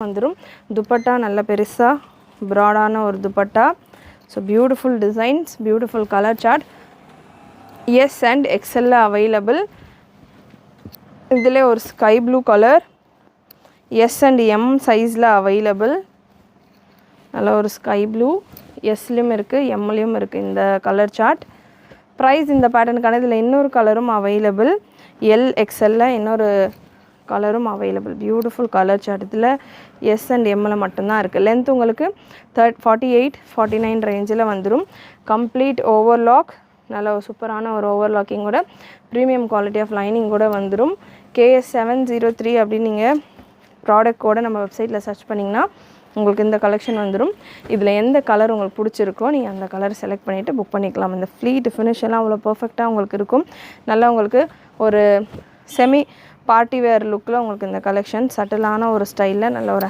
வந்துரும். துப்பட்டா நல்ல பெருசா broad-ஆன ஒரு dupatta. So beautiful designs, beautiful color chart. S and XL available. இதிலே ஒரு sky blue color. S and M size available. நல்ல ஒரு sky blue. S லியும் இருக்கு, M லியும் இருக்கு இந்த color chart. Price இந்த பேட்டர்னுக்கான இதில் இன்னொரு கலரும் available. L XL இன்னொரு கலரும் available. Beautiful color chart. இதில் S and M மட்டும்தான் இருக்குது. லென்த் உங்களுக்கு 48-49 ரேஞ்சில் வந்துடும். கம்ப்ளீட் ஓவர்லாக், நல்ல ஒரு சூப்பரான ஒரு ஓவர்லாக்கிங்கோட ப்ரீமியம் குவாலிட்டி ஆஃப் லைனிங் கூட வந்துடும். KS703 அப்படின்னு நீங்கள் ப்ராடக்ட் கோடை நம்ம வெப்சைட்டில் சர்ச் பண்ணிங்கன்னா உங்களுக்கு இந்த கலெக்ஷன் வந்துடும். இதில் எந்த கலர் உங்களுக்கு பிடிச்சிருக்கோ நீங்கள் அந்த கலர் செலக்ட் பண்ணிவிட்டு புக் பண்ணிக்கலாம். இந்த ஃப்ளீட் ஃபினிஷ் எல்லாம் அவ்வளோ பர்ஃபெக்டாக உங்களுக்கு இருக்கும். நல்லா உங்களுக்கு ஒரு செமி பார்ட்டி வேர் லுக்கில் உங்களுக்கு இந்த கலெக்ஷன் சட்டிலான ஒரு ஸ்டைலில் நல்ல ஒரு